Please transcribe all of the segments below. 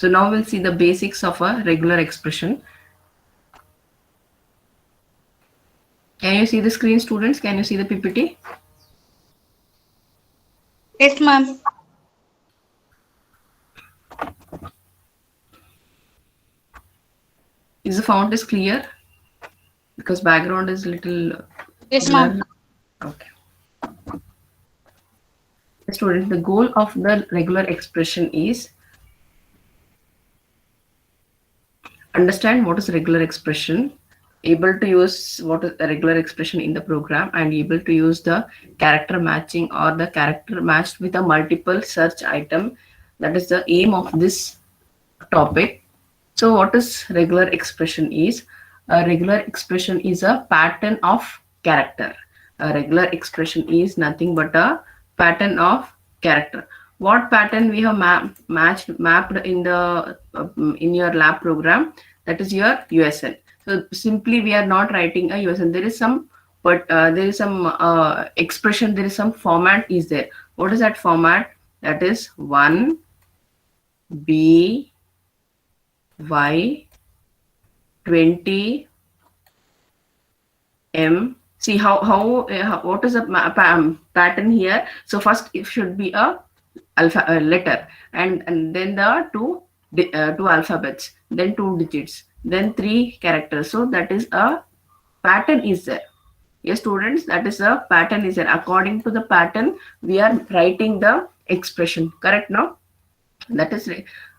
So now we'll see the basics of a regular expression. Can you see the screen, students? Can you see the PPT? Yes, ma'am. Is the font is clear? Because background is little Yes, ma'am. blur. Okay. Students, the goal of the regular expression is understand what is regular expression, able to use what is a regular expression in the program, and able to use the character matching or the character matched with a multiple search item. That is the aim of this topic. So what is regular expression is? A regular expression is a pattern of character. A regular expression is nothing but a pattern of character. What pattern we have mapped in the in your lab program? That is your USN. So simply we are not writing a USN. There is some, but there is some expression. There is some format is there. What is that format? That is 1 B Y 20 M. See how what is the pattern here? So first it should be a alpha letter, and then the two alphabets, then two digits, then three characters. So that is a pattern is there. Yes, students, that is a pattern is there. According to the pattern, we are writing the expression. Correct now? That is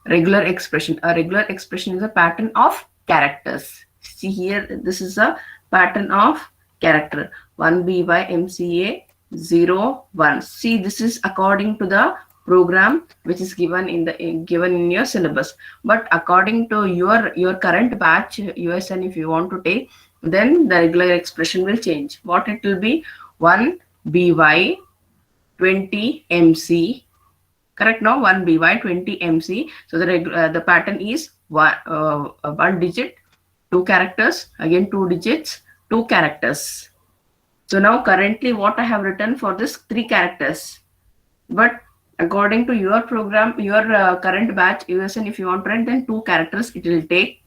regular expression. A regular expression is a pattern of characters. See here, this is a pattern of character. 1BYMCA 01. See, this is according to the program which is given in the given in your syllabus. But according to your current batch USN, if you want to take, then the regular expression will change. What it will be? 1BY 20 MC. Correct now? 1BY 20 MC. So the pattern is one digit, two characters, again two digits, two characters. So now currently what I have written for this three characters, but according to your program, your current batch USN, if you want to write, then two characters it will take,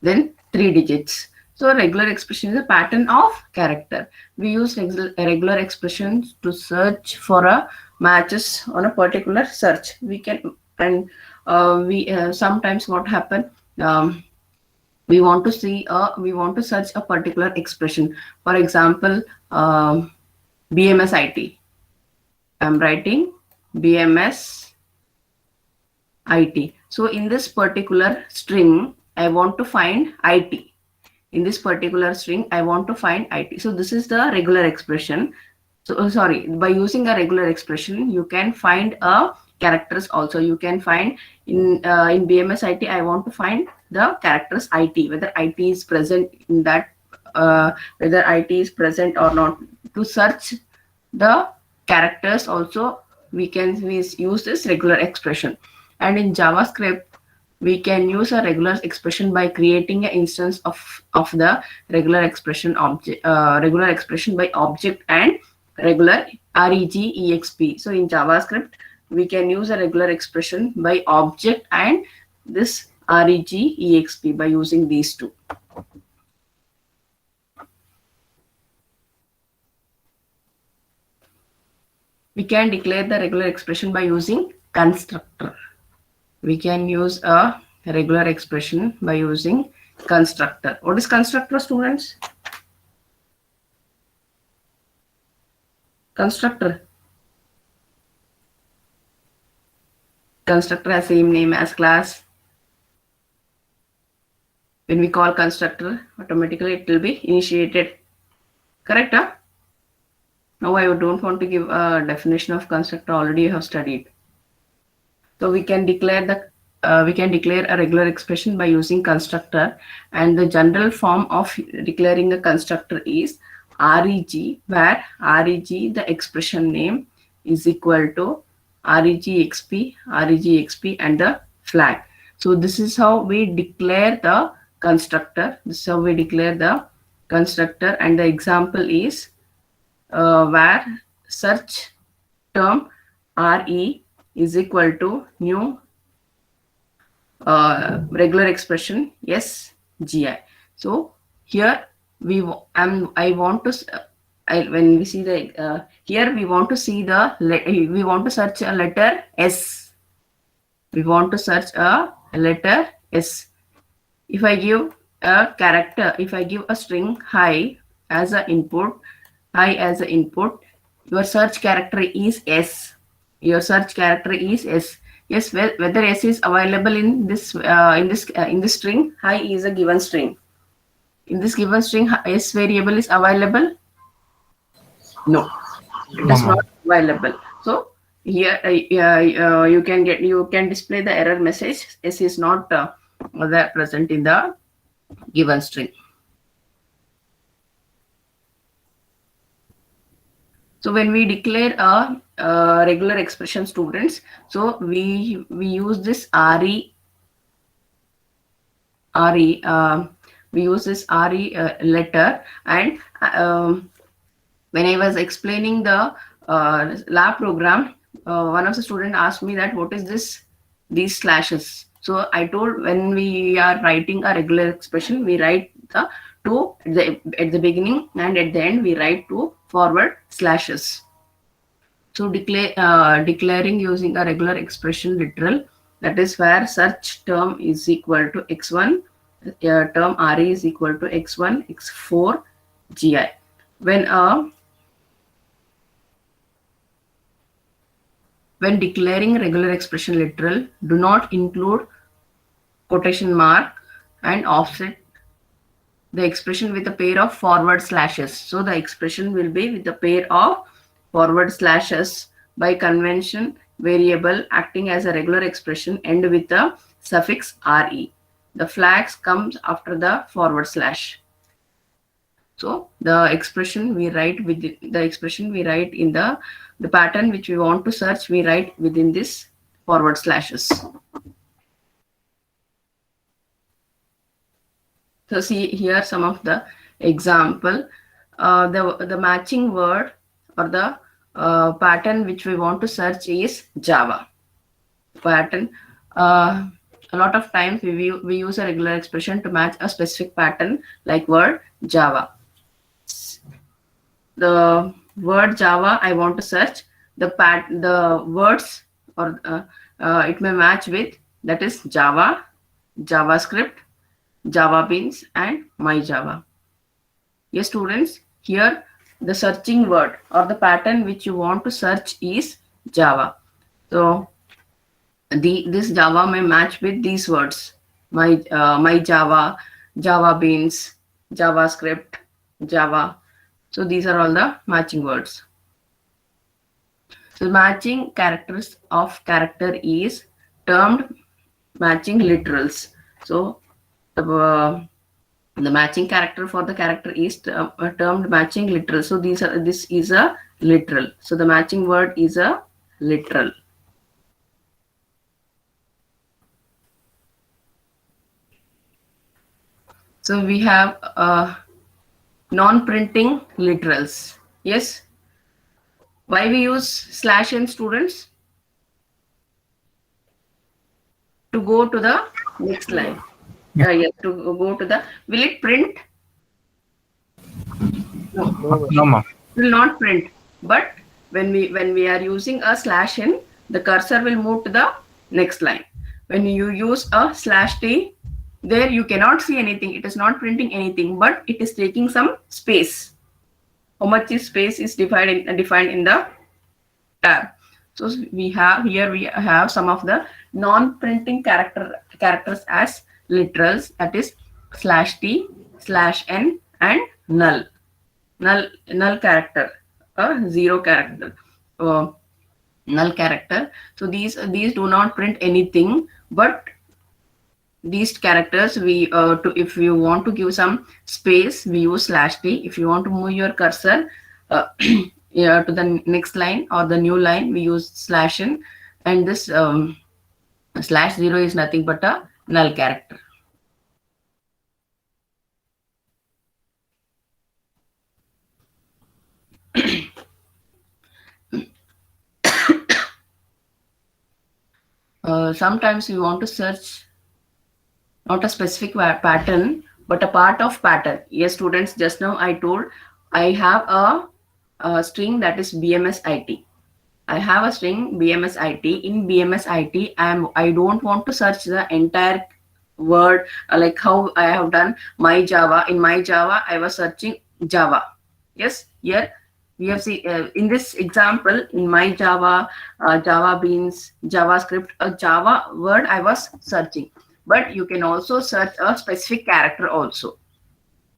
then three digits. So regular expression is a pattern of character. We use regular expressions to search for a matches on a particular search. We can, and we sometimes what happen, we want to see we want to search a particular expression. For example, BMS IT. I'm writing BMS IT. So in this particular string, I want to find IT. In this particular string, I want to find IT. So this is the regular expression. So sorry, by using a regular expression, you can find a characters also. You can find in BMS IT, I want to find the characters IT, whether IT is present in that, whether IT is present or not. To search the characters also, we use this regular expression. And in JavaScript, we can use a regular expression by creating an instance of the regular expression object, regular expression by object and regular regexp. So in JavaScript, we can use a regular expression by object and this regexp by using these two. We can declare the regular expression by using constructor. We can use a regular expression by using constructor. What is constructor, students? Constructor. Constructor has same name as class. When we call constructor, automatically it will be initiated. Correct? Huh? Now I don't want to give a definition of constructor. Already you have studied. So we can declare a regular expression by using constructor, and the general form of declaring a constructor is reg, where reg, the expression name, is equal to regexp and the flag. So this is how we declare the constructor. This is how we declare the constructor, and the example is where search term re is equal to new regular expression yes gi. So here I want to when we see the here we want to see the we want to search a letter s. We want to search a letter s. If I give a character, if I give a string hi as an input, your search character is s. Your search character is s. Yes, whether s is available in this string, hi is a given string. In this given string, s variable is available. No, it No, is ma'am. not available. So here you can display the error message. S is not there present in the given string. So when we declare a regular expression, students, so we use this re we use this re letter, and when I was explaining the lab program, one of the students asked me that what is this these slashes. So I told when we are writing a regular expression, we write the two at the beginning, and at the end we write two forward slashes. So declaring using a regular expression literal, that is where search term is equal to x1, term re is equal to x1 x4 gi. When declaring regular expression literal, do not include quotation mark and offset the expression with a pair of forward slashes. So the expression will be with a pair of forward slashes. By convention, variable acting as a regular expression end with a suffix re. The flags comes after the forward slash. So the expression we write with the expression we write in the pattern which we want to search, we write within this forward slashes. So see here some of the example. The matching word or the pattern which we want to search is Java pattern. A lot of times we use a regular expression to match a specific pattern like word Java. The word Java I want to search, the words or it may match with, that is Java, JavaScript, Java Beans, and MyJava. Yes, students, here the searching word or the pattern which you want to search is Java. So this Java may match with these words: my Java, Java Beans, JavaScript, Java. So these are all the matching words. So matching characters of character is termed matching literals. So the matching character for the character is termed matching literal. So this is a literal. So the matching word is a literal. So we have non-printing literals. Yes. Why we use slash n, students? To go to the next line. Yes, to go to the, will it print? No. No, ma'am. It will not print. But when we are using a slash n, the cursor will move to the next line. When you use a slash t, there you cannot see anything. It is not printing anything, but it is taking some space. How much is space is defined in the tab. So we have some of the non-printing characters as literals, that is slash t, slash n, and null character, zero character, null character. So these do not print anything, but these characters we if you want to give some space, we use slash t. If you want to move your cursor yeah, to the next line or the new line, we use slash n, and this slash 0 is nothing but a null character. Sometimes we want to search not a specific pattern, but a part of pattern. Yes, students, just now I told I have a string that is BMSIT. I have a string BMSIT. In BMSIT, I don't want to search the entire word like how I have done my Java. In my Java, I was searching Java. Yes, here we have seen in this example in my Java, Java Beans, JavaScript, a Java word I was searching. But you can also search a specific character also.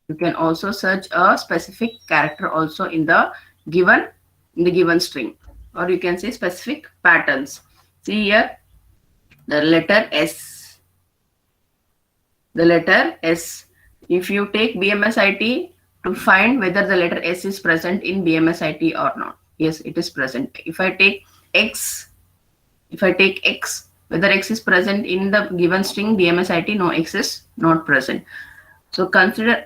You can also search a specific character also given in the given string, or you can say specific patterns. See here the letter S. The letter S. If you take BMSIT to find whether the letter S is present in BMSIT or not. Yes, it is present. If I take X, whether X is present in the given string BMSIT, no, X is not present. So consider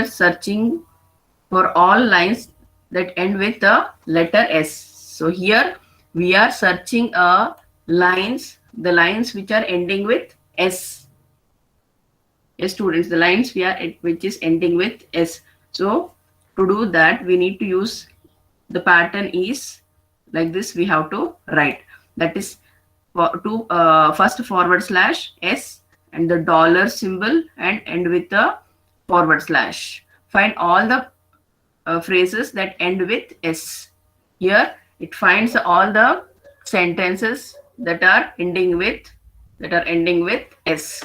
searching for all lines that end with the letter S. So here we are searching the lines which are ending with S. Yes, students, the lines which is ending with S. So to do that, we need to use the pattern is like this. We have to write that is first forward slash S and the dollar symbol and end with the forward slash. Find all the phrases that end with S. Here it finds all the sentences that are ending with S.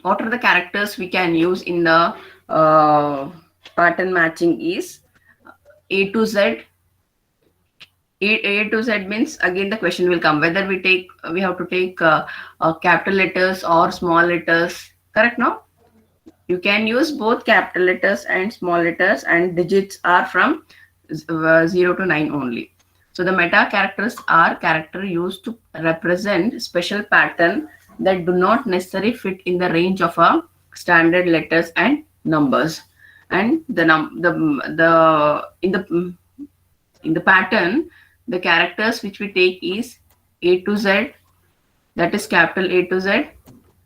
What are the characters we can use in the pattern matching is A to Z. A to Z means again the question will come whether we have to take capital letters or small letters. Correct? No? You can use both capital letters and small letters, and digits are from 0 to 9 only. So the meta characters are character used to represent special pattern that do not necessarily fit in the range of a standard letters and numbers. And in the pattern, the characters which we take is A to Z, that is capital A to Z,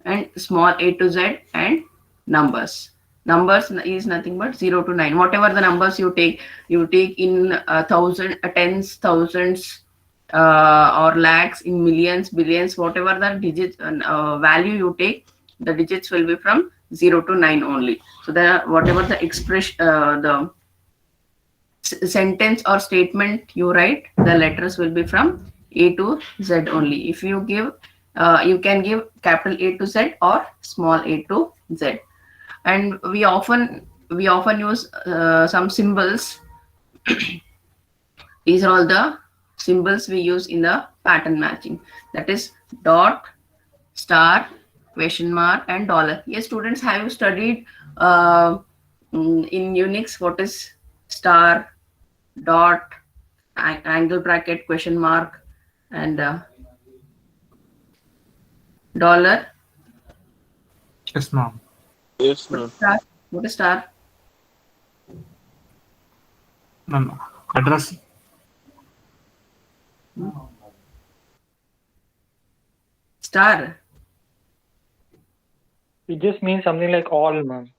and small a to Z, and numbers. Numbers is nothing but 0 to 9. Whatever the numbers you take in thousand, tens, thousands, or lakhs, in millions, billions, whatever the digits value you take, the digits will be from 0 to 9 only. So the whatever the expression, the sentence or statement you write, the letters will be from A to Z only. If you give, you can give capital A to Z or small a to Z. And we often use some symbols. These are all the symbols we use in the pattern matching. That is dot, star, question mark, and dollar. Yes, students, have you studied in Unix what is star, dot, angle bracket, question mark, and dollar? Yes, ma'am. Yes, What ma'am. is star? What is star? Ma'am, address. Star. It just means something like all, ma'am.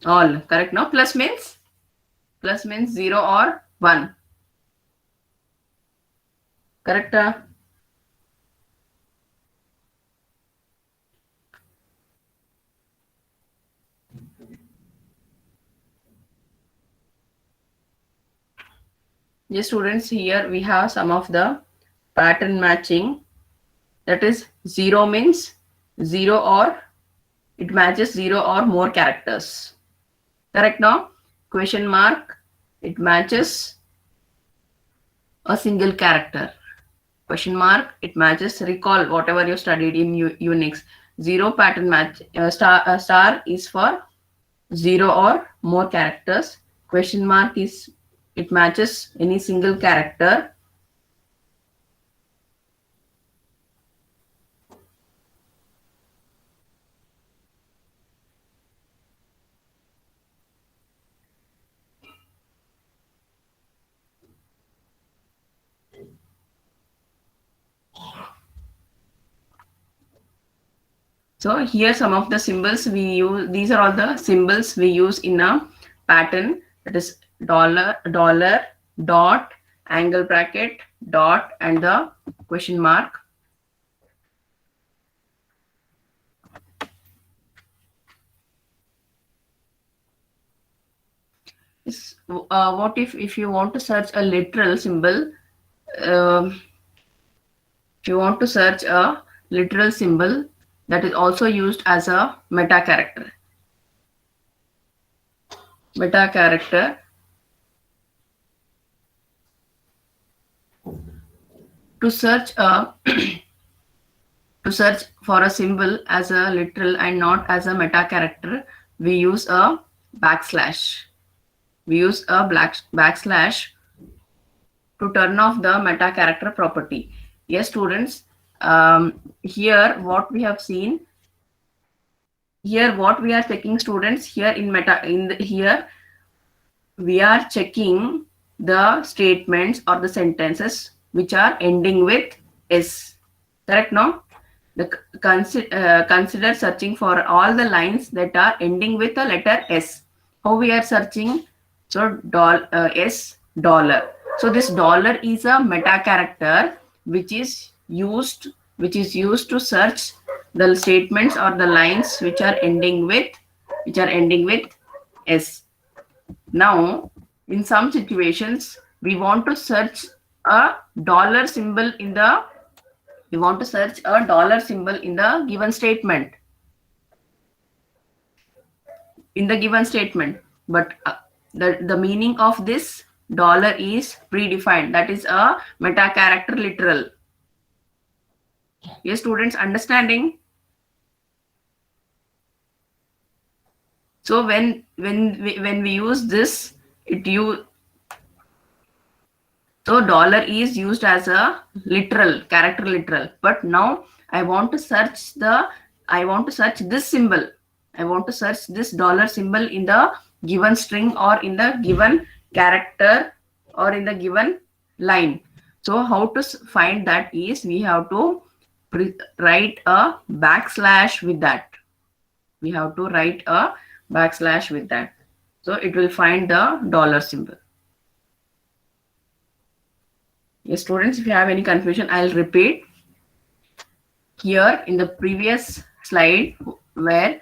All. Correct. Now plus means? Plus means 0 or 1. Correct? Yes, students, here we have some of the pattern matching. That is 0 means 0 or it matches 0 or more characters. Correct now? Question mark, it matches a single character. Question mark, it matches recall whatever you studied in Unix. 0 pattern match, star is for 0 or more characters. Question mark is it matches any single character. So here some of the symbols we use, these are all the symbols we use in a pattern, that is dollar, dot, angle bracket, dot, and the question mark. What if you want to search a literal symbol, if you want to search a literal symbol that is also used as a meta character. Meta character to search a to search for a symbol as a literal and not as a meta character, we use a backslash. We use a backslash to turn off the meta character property. Yes, students, here what we have seen, here what we are checking, students, here in here we are checking the statements or the sentences which are ending with S. Correct, no? Consider searching for all the lines that are ending with a letter S. How we are searching? So S dollar. So this dollar is a meta character which is used to search the statements or the lines which are ending with S. Now, in some situations, we want to search a dollar symbol in the given statement. But the meaning of this dollar is predefined. That is a meta character literal. Yes, students, understanding? So when we use this, so dollar is used as a character literal. But now I want to search this symbol. I want to search this dollar symbol in the given string or in the given character or in the given line. So how to find that is we have to write a backslash with that. We have to write a backslash with that. So it will find the dollar symbol. Yes, students, if you have any confusion, I'll repeat. Here in the previous slide, where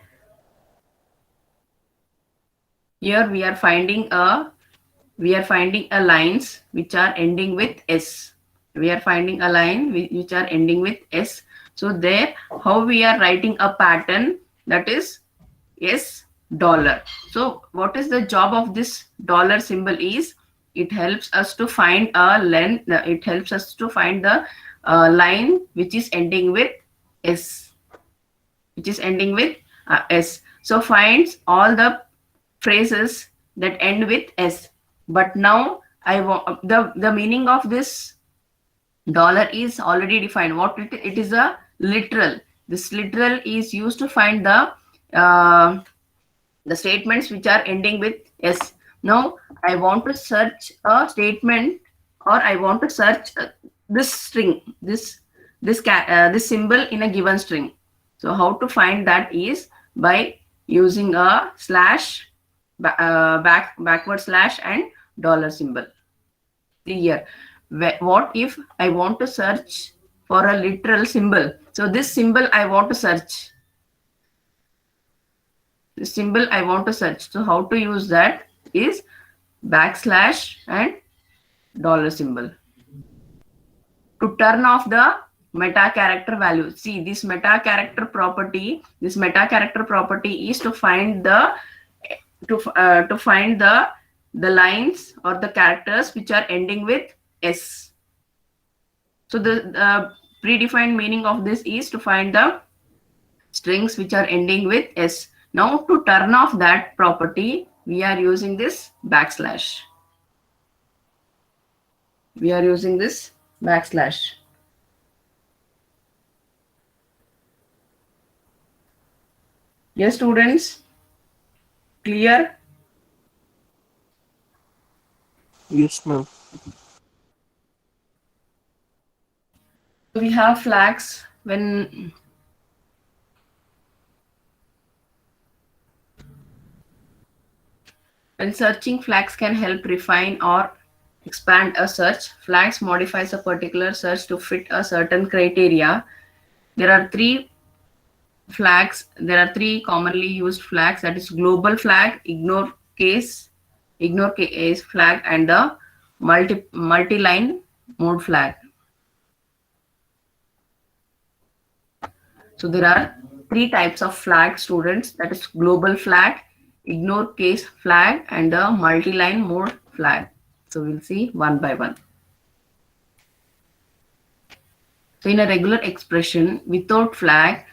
here we are finding a lines which are ending with S. We are finding a line which are ending with S. So there, how we are writing a pattern, that is S dollar. So what is the job of this dollar symbol is it helps us to find a line. It helps us to find the line which is ending with S. So finds all the phrases that end with S. But now I want the meaning of this dollar is already defined. What it is a literal. This literal is used to find the statements which are ending with S. Now I want to search a statement, or I want to search this string, this symbol in a given string. So how to find that is by using a slash, backward slash and dollar symbol. See here, what if I want to search for a literal symbol? So this symbol I want to search. The symbol I want to search. So how to use that is backslash and dollar symbol. To turn off the meta character value. See, this meta character property is to find the lines or the characters which are ending with S. So the predefined meaning of this is to find the strings which are ending with S. Now to turn off that property, we are using this backslash. Yes, students, clear? Yes, ma'am. We have flags when When searching, flags can help refine or expand a search. Flags modifies a particular search to fit a certain criteria. There are three flags. There are three commonly used flags, that is global flag, ignore case flag, and the multi-line mode flag. So there are three types of flag, students, that is global flag, ignore case flag, and the multi-line mode flag. So we'll see one by one. So in a regular expression without flag,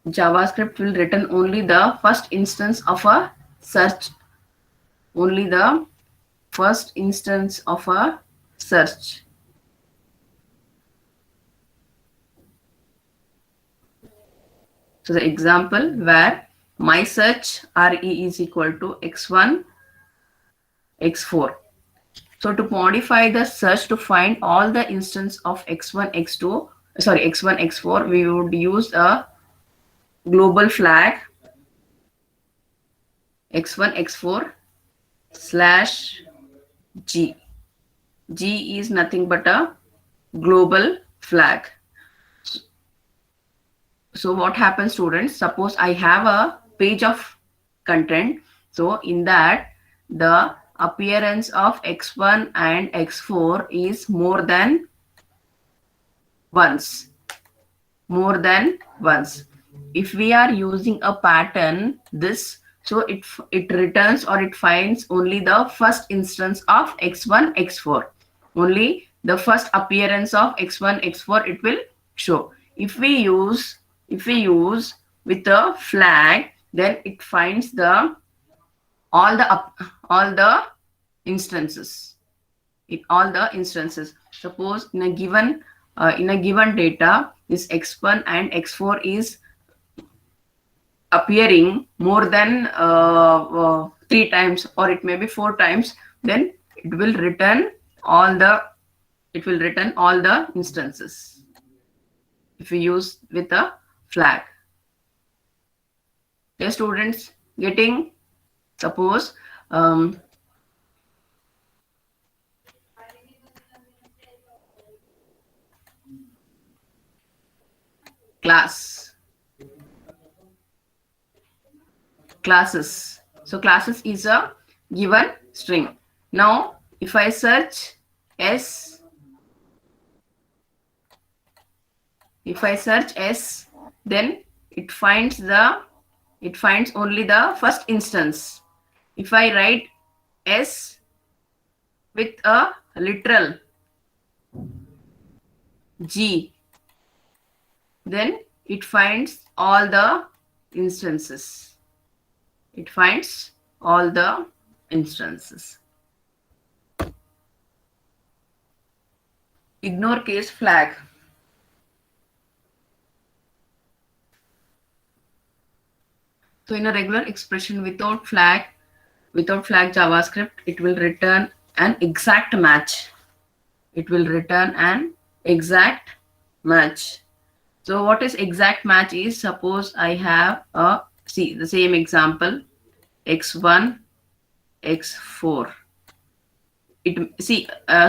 JavaScript will return only the first instance of a search. Only the first instance of a search. So the example where my search RE is equal to x1, x4. So to modify the search to find all the instance of x1, x2, x1, x4, we would use a global flag x1, x4 slash G. G is nothing but a global flag. So what happens, students? Suppose I have a page of content. So in that, the appearance of x1 and x4 is more than once. More than once. If we are using a pattern, this, so it returns or it finds only the first instance of x1, x4. Only the first appearance of x1, x4 it will show. If we use with a flag, then it finds all the instances. Suppose in a given data, this x1 and x4 is appearing more than 3 times, or it may be 4 times, then it will return all the instances if we use with a flag. Okay, students, getting, suppose classes. So classes is a given string. Now if I search S, then it finds only the first instance. If I write S with a literal G, then it finds all the instances. Ignore case flag. So in a regular expression without flag JavaScript, it will return an exact match. So what is exact match is, suppose I have the same example, x1, x4.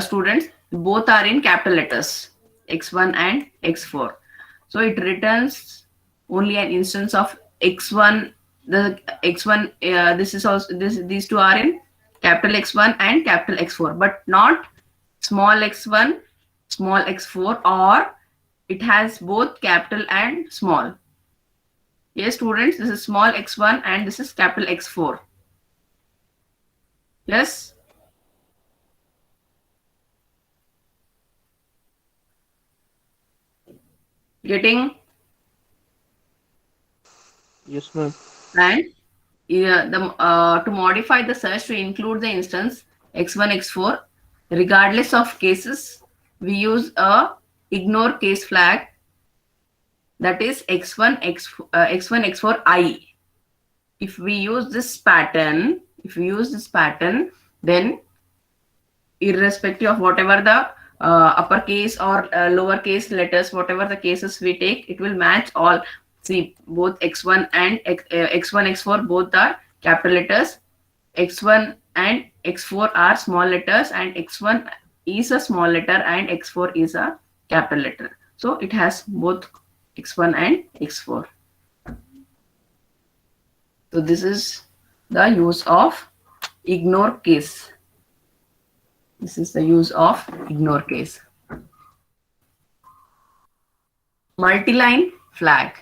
Students, both are in capital letters, x1 and x4. So it returns only an instance of x1. The x1, these two are in capital X1 and capital X4, but not small x1, small x4, or it has both capital and small. Yes, students, this is small x1 and this is capital X4. Yes. Getting? Yes, ma'am. And to modify the search to include the instance x1, x4, regardless of cases, we use a ignore case flag, that is x1, x4 I. If we use this pattern, then irrespective of whatever the uppercase or lowercase letters, whatever the cases we take, it will match all. See, both x1 and x1, x4 both are capital letters, x1 and x4 are small letters, and x1 is a small letter and x4 is a capital letter. So it has both x1 and x4. So this is the use of ignore case. This is the use of ignore case. Multi-line flag.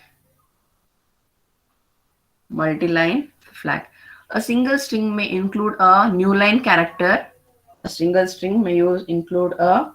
Multi-line flag. A single string may include a new line character. A single string may include a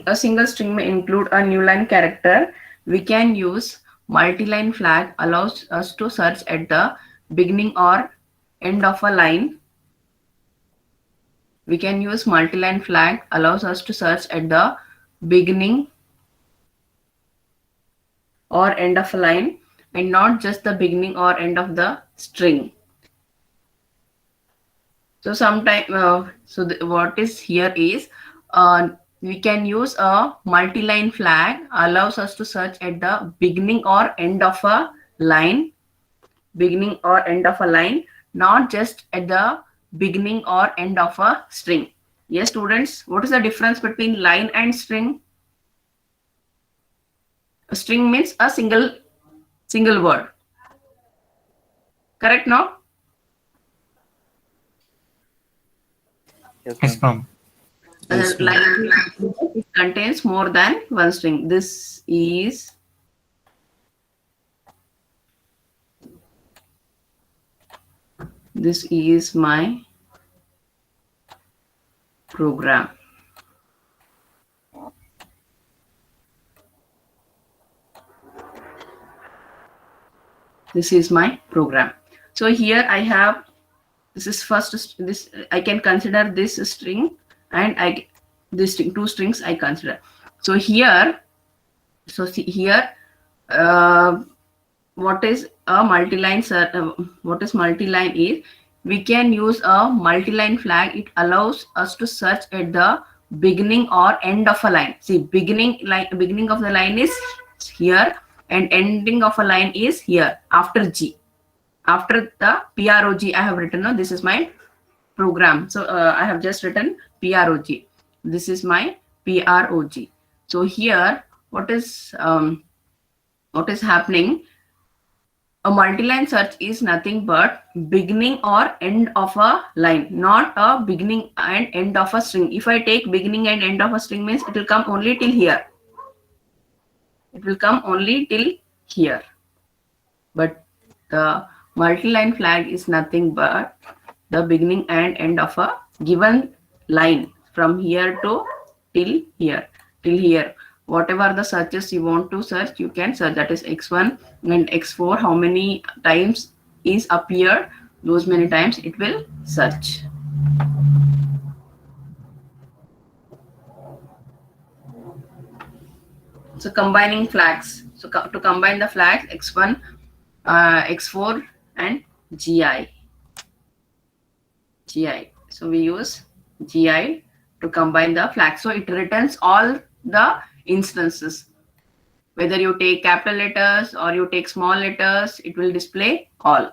a single string may include a new line character. We can use multi-line flag allows us to search at the beginning or end of a line. We can use multi-line flag allows us to search at the beginning or end of a line, and not just the beginning or end of the string. So sometimes, what is here is we can use a multi-line flag allows us to search at the beginning or end of a line, beginning or end of a line, not just at the beginning or end of a string. Yes, students, what is the difference between line and string? A string means a single word. Correct now? Yes, ma'am. Yes, ma'am. Line it contains more than one string. This is my program. This is my program. So here I have, this is first, this I can consider this string, and this string, two strings I consider. So here, see here, what is a multi-line? What is multi-line is, we can use a multi-line flag. It allows us to search at the beginning or end of a line. See, beginning of the line is here, and ending of a line is here after G. After the PROG, I have written, no, this is my program. So I have just written PROG. This is my PROG. So here, what is happening? A multi-line search is nothing but beginning or end of a line, not a beginning and end of a string. If I take beginning and end of a string, means it will come only till here. It will come only till here. But the multi-line flag is nothing but the beginning and end of a given line, from here to till here. Whatever the searches you want to search, you can search. That is x1 and x4. How many times is appeared, those many times it will search. So combining flags. So to combine the flags, x1, x4 and GI. So we use GI to combine the flags. So it returns all the instances. Whether you take capital letters or you take small letters, it will display all.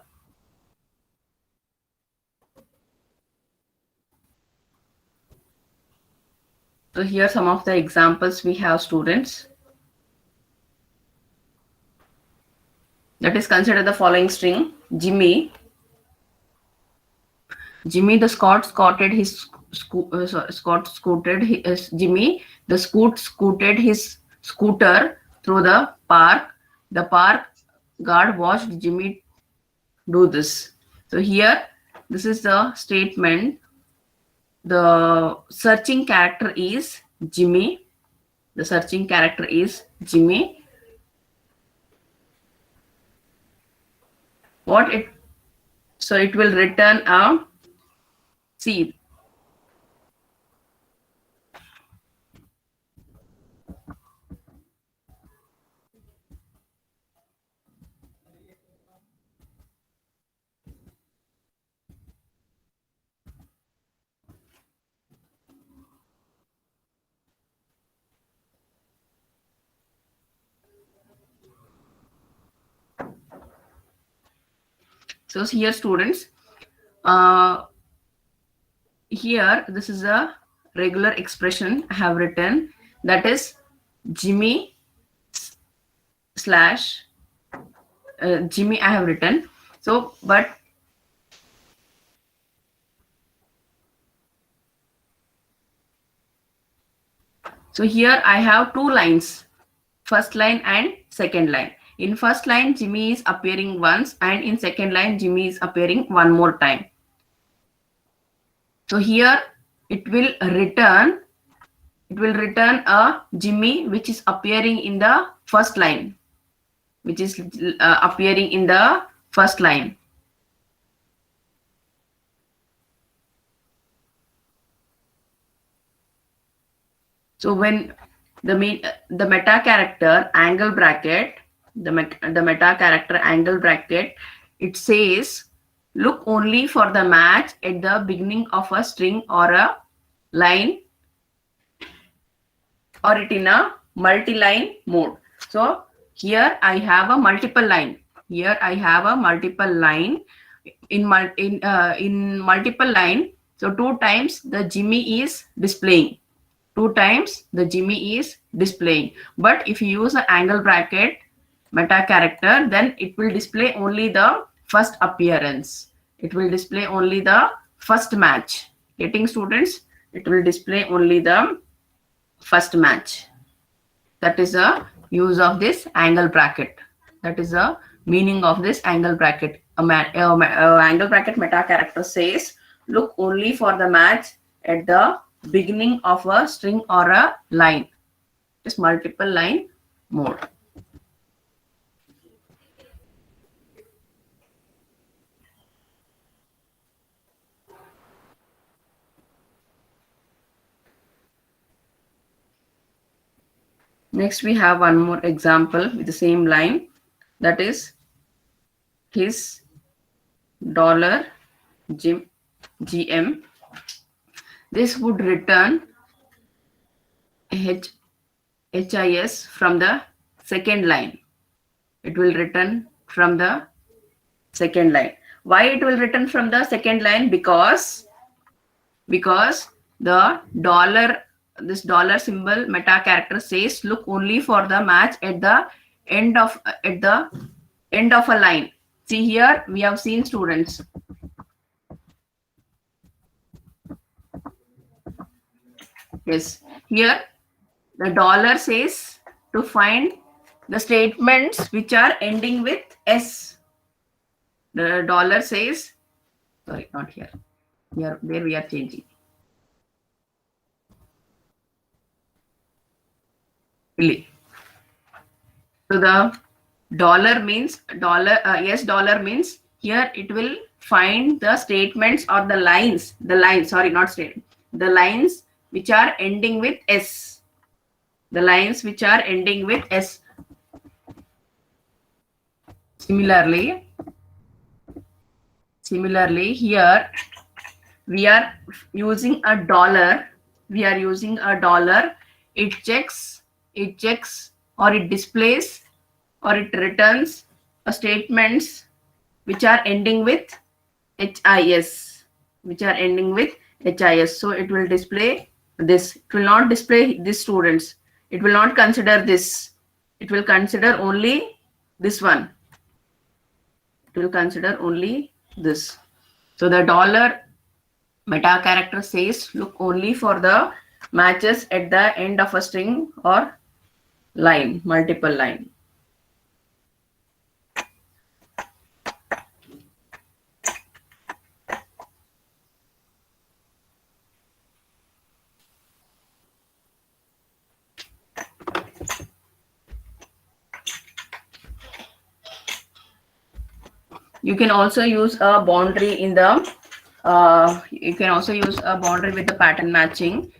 So here are some of the examples we have, students. Let us consider the following string: Jimmy. Jimmy the Scot scooted his Jimmy the scooted his scooter through the park. The park guard watched Jimmy do this. So here, this is the statement. The searching character is Jimmy. The searching character is Jimmy. what it, so it will return a seed. So here students, here this is a regular expression I have written, that is Jimmy slash Jimmy I have written. So but so here I have two lines, first line and second line. In first line Jimmy is appearing once, and in second line Jimmy is appearing one more time. So here it will return a Jimmy which is appearing in the first line, which is appearing in the first line. So when the meta character angle bracket, the meta character angle bracket, it says look only for the match at the beginning of a string or a line, or it in a multi-line mode. So here I have a multiple line. Here I have a multiple line. In multiple line, so two times the Jimmy is displaying. Two times the Jimmy is displaying. But if you use an angle bracket meta character, then it will display only the first appearance. It will display only the first match. Getting students? It will display only the first match. That is a use of this angle bracket. That is a meaning of this angle bracket. Angle bracket meta character says look only for the match at the beginning of a string or a line. It's multiple line mode. Next we have one more example with the same line, that is his dollar GM. This would return HIS from the second line. It will return from the second line. Why it will return from the second line? Because the this dollar symbol meta character says look only for the match at the end of a line. See here we have seen students. Yes, here the dollar says to find the statements which are ending with S. The dollar says, sorry, not here. Here, there we are changing. Really. So the dollar means yes, dollar means here it will find the statements or the lines. The lines, sorry, not statement. The lines which are ending with S. The lines which are ending with S. Similarly, here we are using a dollar. We are using a dollar. It checks, or it displays, or it returns a statements which are ending with HIS, So it will display this. It will not display this, students. It will not consider this. It will consider only this one. It will consider only this. So the dollar meta character says look only for the matches at the end of a string or line, multiple line. You can also use a boundary in the you can also use a boundary with the pattern matching.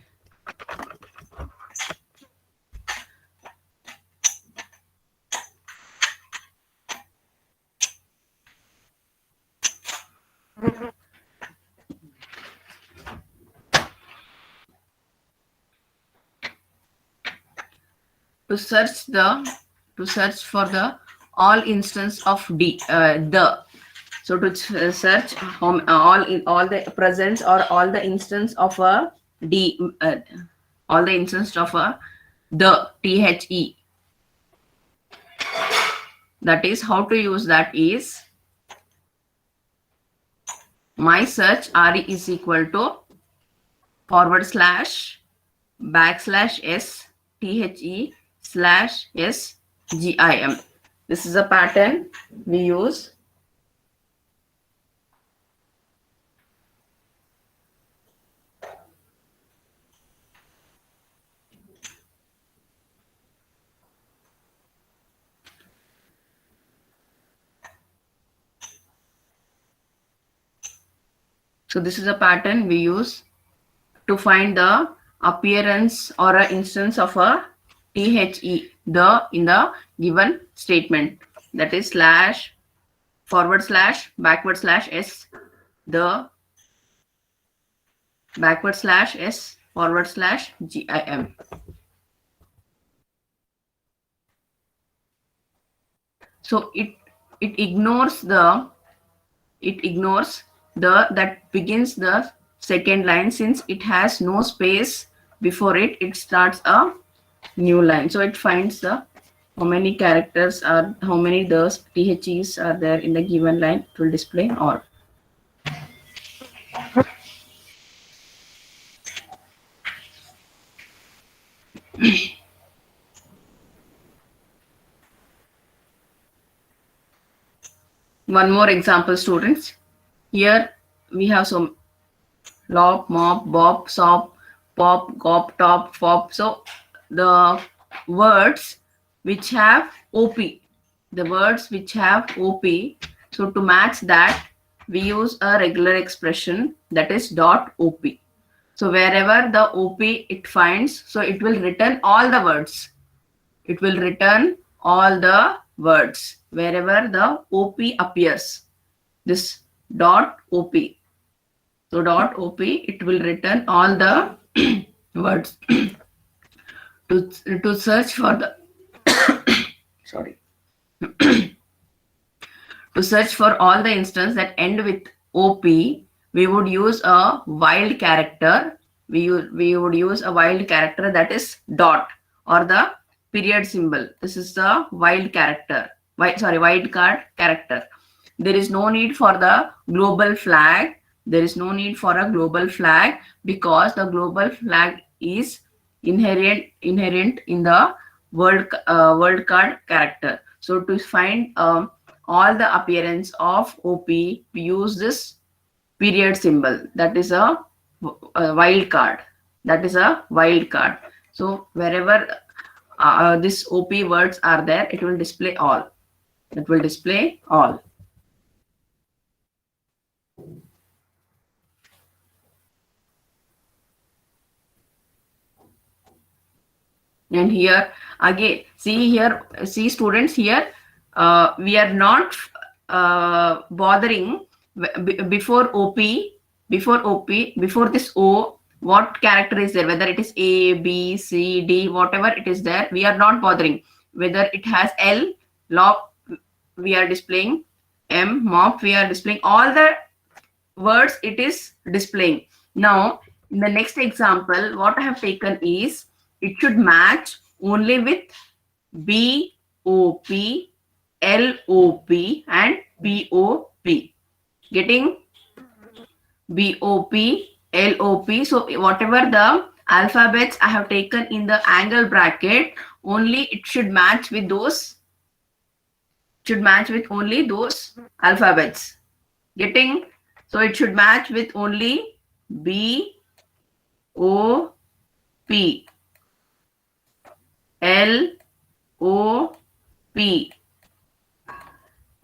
To search for the all instance of the. So to search all the presence or all the instance of a d all the instance of a the the. That is how to use that is my search re is equal to // /s the/s gim. This is a pattern we use. So this is a pattern we use to find the appearance or an instance of a the in the given statement. That is / // s the /s /gim. So it ignores the that begins the second line, since it has no space before it. It starts a new line. So it finds the how many characters are, how many those THEs are there in the given line. It will display all. One more example, students. Here we have some lop, mop, bop, sop, pop, gop, top, fop. So the words which have OP, so to match that, we use a regular expression, that is .op. So wherever the OP it finds, so it will return all the words. It will return all the words wherever the OP appears. This .op. So .op, it will return all the words. To search for the sorry. To search for all the instances that end with OP, we would use a wild character. We would use a wild character, that is dot or the period symbol. This is the wild character. Wildcard character. There is no need for the global flag. There is no need for a global flag because the global flag is inherent in the wildcard character. So to find all the appearance of OP, we use this period symbol. That is a wildcard. So wherever this OP words are there, it will display all. And here again, see students, here we are not bothering before this O, what character is there, whether it is A, B, C, D, whatever it is there, we are not bothering. Whether it has L, lop, we are displaying, M, mop, we are displaying, all the words it is displaying. Now in the next example, what I have taken is, it should match only with BOP, LOP and POP. Getting BOP, LOP. So whatever the alphabets I have taken in the angle bracket, only it should match with those. Only those alphabets. Getting? So it should match with only BOP, LOP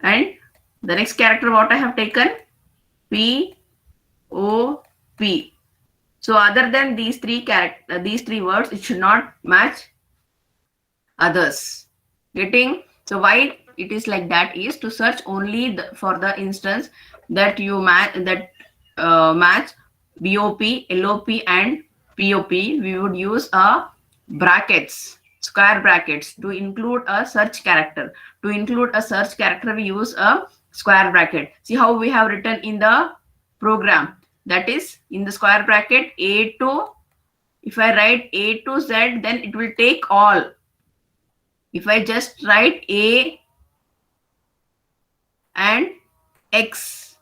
and The next character what I have taken? P, O, P. So other than these three words, it should not match others. Getting? So why it is like that is to search only for the instance that you match match BOP, LOP and POP. We would use a brackets, square brackets to include a search character. To include a search character, we use a square bracket. See how we have written in the program. That is in the square bracket A to, if I write A to Z, then it will take all. If I just write A and X,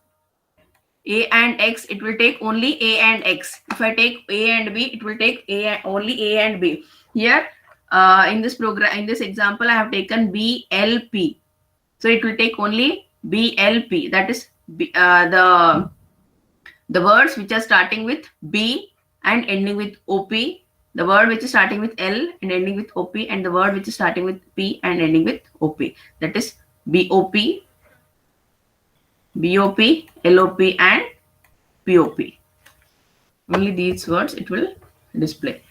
A and X, it will take only A and X. If I take A and B, it will take only A and B. Here, in this program, in this example, I have taken BLP. So it will take only BLP. That is the words which are starting with B and ending with OP, the word which is starting with L and ending with OP, and the word which is starting with P and ending with OP. That is BOP, BOP, LOP and POP. Only these words it will display.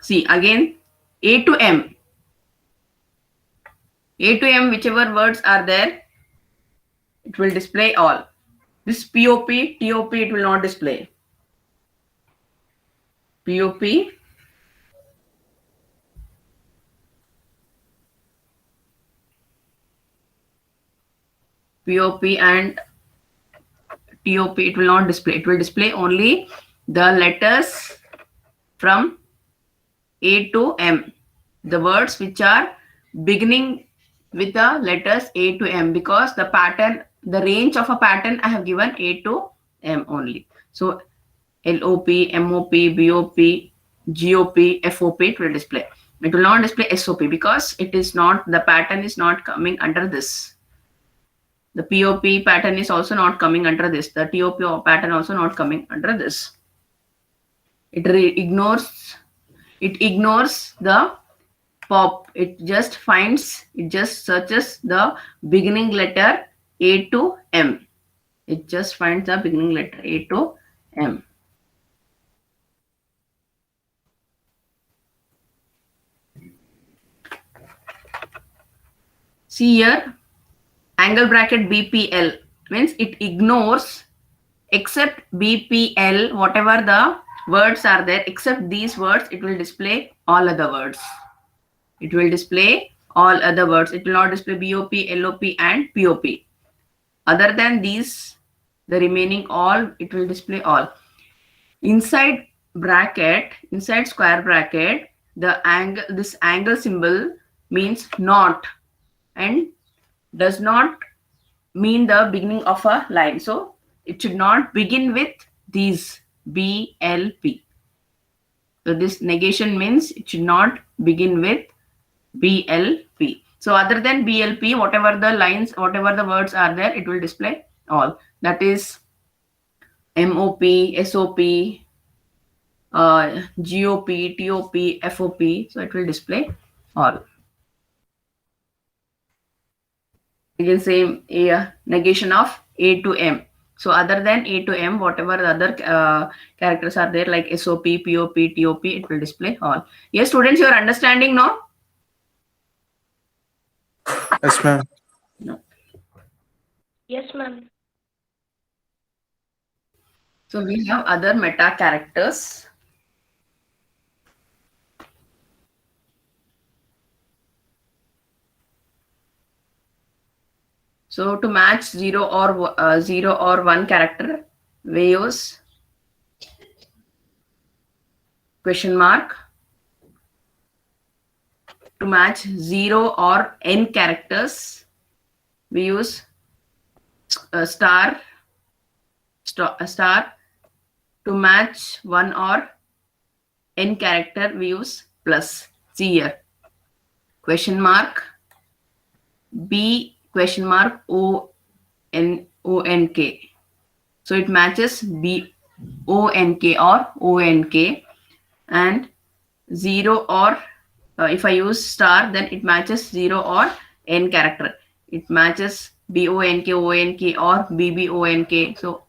See again, A to M. A to M, whichever words are there, it will display all. This POP, TOP, it will not display. POP, POP and TOP, it will not display. It will display only the letters from A to M, the words which are beginning with the letters A to M, because the pattern, the range of a pattern I have given A to M only. So LOP, MOP, BOP, GOP, FOP, it will display. It will not display SOP because it is not, the pattern is not coming under this. The POP pattern is also not coming under this. The TOP pattern also not coming under this. It ignores the pop. It just searches the beginning letter A to M. It just finds the beginning letter A to M. See here, angle bracket BPL means it ignores except BPL, whatever the words are there, except these words, it will display all other words. It will display all other words. It will not display BOP, LOP and POP. Other than these, the remaining all, it will display all. Inside bracket, inside square bracket, the angle, this angle symbol means not and does not mean the beginning of a line. So it should not begin with these BLP. So this negation means it should not begin with BLP. So other than BLP, whatever the lines, whatever the words are there, it will display all. That is MOP, SOP, GOP, TOP, FOP. So it will display all. Again, same negation of A to M. So other than A to M, whatever the other characters are there, like SOP, POP, TOP, it will display all. Yes, students, you are understanding now? Yes, ma'am. No. Yes, ma'am. So we have other meta characters. So to match 0 or 1 character, we use question mark. To match 0 or n characters, we use star. To match 1 or n character, we use plus. See here, question mark B, question mark ONK. So it matches B ONK or ONK, and 0 or if I use star, then it matches 0 or n character. it matches BONK ONK or BBONK. So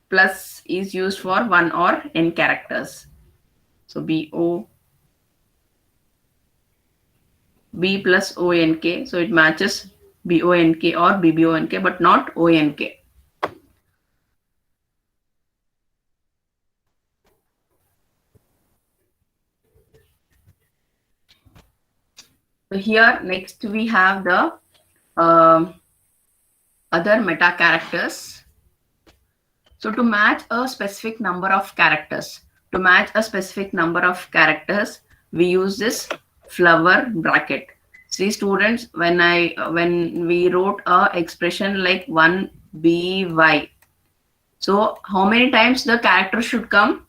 plus is used for 1 or n characters. So B plus ONK. So it matches BONK or BBONK, but not ONK. So here next we have the other meta characters. So to match a specific number of characters, we use this flower bracket. See students, when we wrote a expression like 1by, so how many times the character should come?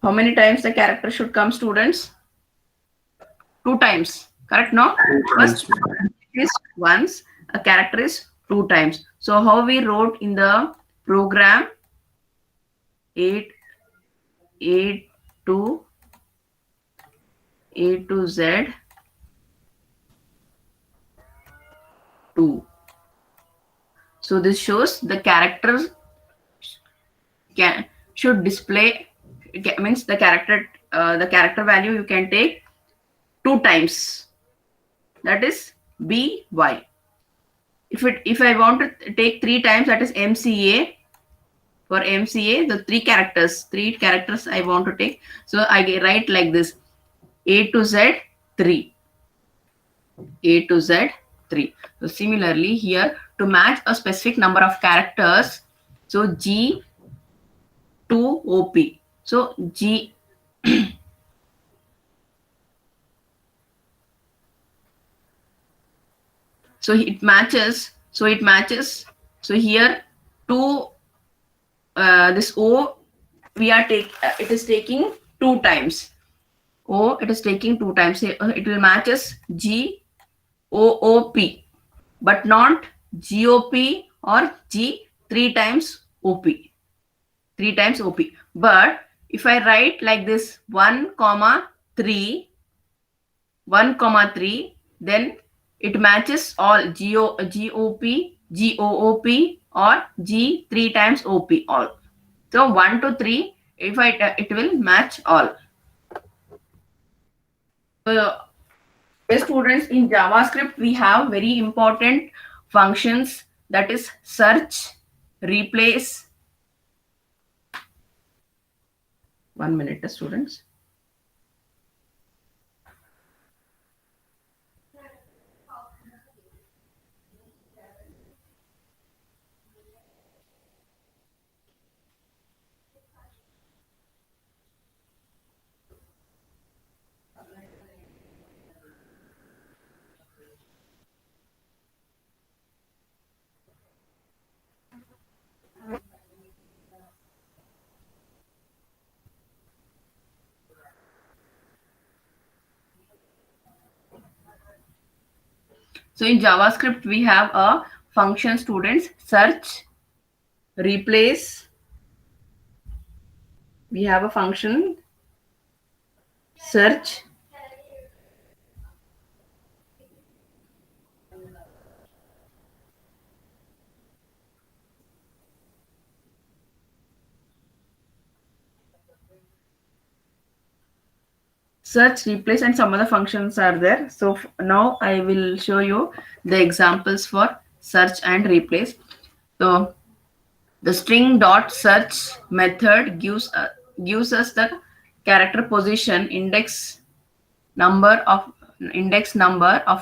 How many times the character should come, students? 2 times, correct? No? First is once, a character is 2 times. So how we wrote in the program, 8 to Z 2. So this shows the character should display, means the character value you can take 2 times. That is BY. If I want to take 3 times, that is MCA. For MCA, the 3 characters I want to take. So I write like this: A to Z 3. A to Z 3. So similarly here, to match a specific number of characters, so G to OP. So G so it matches. So here to this O we are it is taking 2 times. O, it is taking 2 times. It will matches GOOP, but not GOP or G 3 times OP. 3 times OP. But if I write like this 1, 3, then it matches all GOP, GOOP or G 3 times OP all. So 1 to 3, if it will match all. So students, in JavaScript we have very important functions, that is search, replace. 1 minute, students. So in JavaScript, we have a function, students, search, replace. We have a function, search, replace, and some other functions are there. So now I will show you the examples for search and replace. So the string dot search method gives us the character position index number of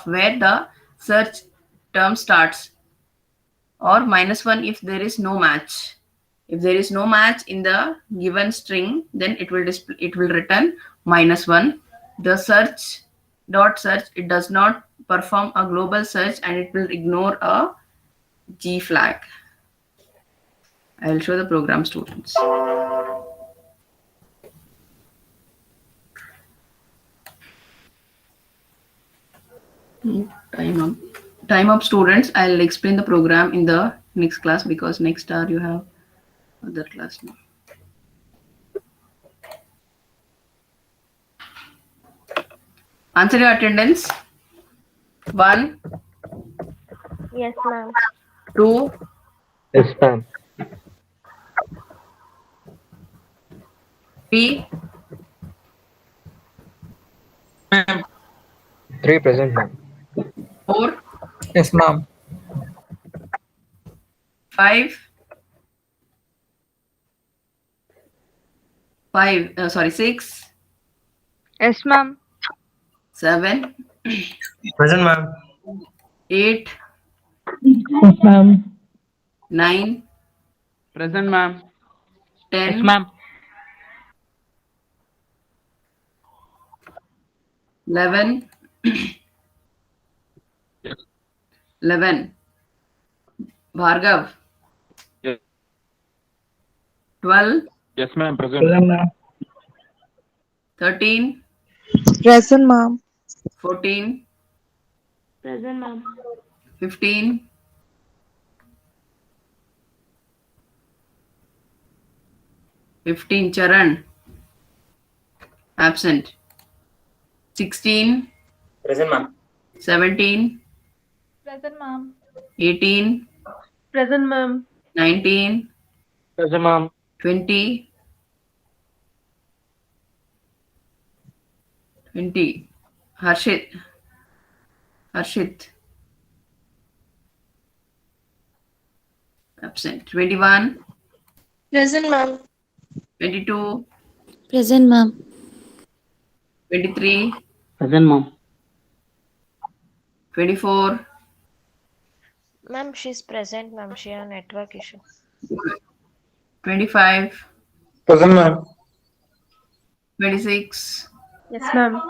where the search term starts, or -1 if there is no match. If there is no match in the given string, then it will return -1. The search dot search, it does not perform a global search and it will ignore a G flag. I will show the program, students. Time up, students. I'll explain the program in the next class, because next hour you have other class now. Answer your attendance. 1, Yes, ma'am. 2, Yes, ma'am. 3, Ma'am. 3 present, ma'am. 4, Yes, ma'am. 5, 6, Yes, ma'am. 7, Present, ma'am. 8, Yes, ma'am. 9, Present, ma'am. 10, Yes, ma'am. 11, 11. Bhargav. Yes. 12, Yes, ma'am. Present. Present, ma'am. 13, Present, ma'am. 14, Present, ma'am. 15, 15. Charan. Absent. 16, Present, ma'am. 17, Present, ma'am. 18, Present, ma'am. 19, Present, ma'am. 20, 20. Harshit. Harshit. Absent. 21, Present, ma'am. 22, Present, ma'am. 23, Present, ma'am. 24, Ma'am, she's present, ma'am. She has a network issue. 25, Present, ma'am. 26, Yes, ma'am.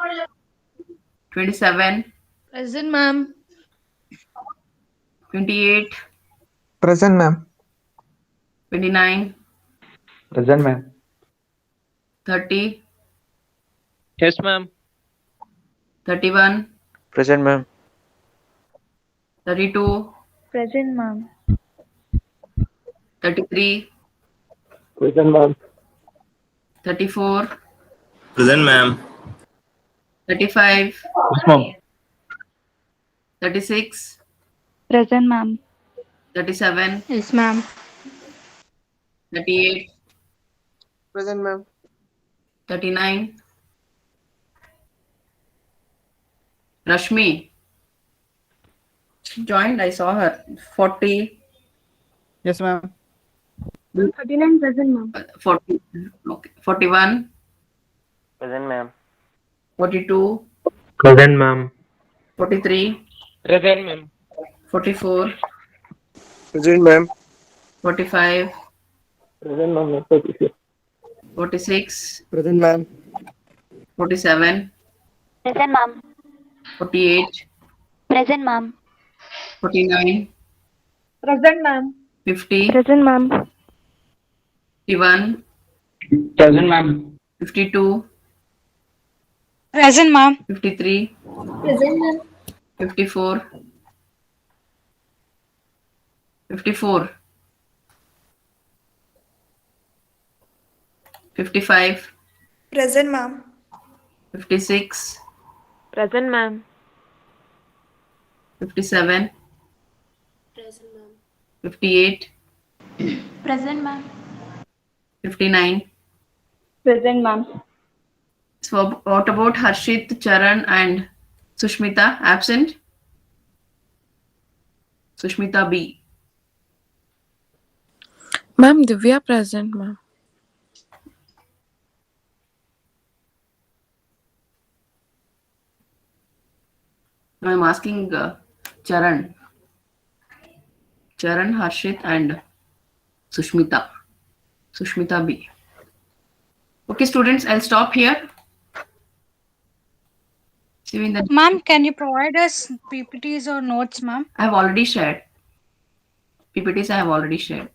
27, Present, ma'am. 28, Present, ma'am. 29, Present, ma'am. 30, Yes, ma'am. 31, Present, ma'am. 32, Present, ma'am. 33, Present, ma'am. 34, Present, ma'am. 35, Yes, ma'am. 36, Present, ma'am. 37, Yes, ma'am. 38, Present, ma'am. 39. Rashmi. She joined, I saw her. 40, Yes, ma'am. 39 present, ma'am. 40, okay. 41, Present, ma'am. 42, Present, ma'am. 43, Present, ma'am. 44, Present, ma'am. 45, Present, ma'am. 46, Present, ma'am. 47, Present, ma'am. 48, Present, ma'am. 49, Present, ma'am. 50, Present, ma'am. 51, Present, ma'am. 52, Present, ma'am. 53, Present, ma'am. 54, 54, 55, Present, ma'am. 56, Present, ma'am. 57, Present, ma'am. 58, Present, ma'am. 59. Present, ma'am. So what about Harshit, Charan and Sushmita? Absent? Sushmita B. Ma'am, Divya present, ma'am. Now I'm asking Charan. Charan, Harshit and Sushmita. Sushmita B. Okay, students, I'll stop here. See you in the. Ma'am, can you provide us PPTs or notes, ma'am? I have already shared. PPTs I have already shared.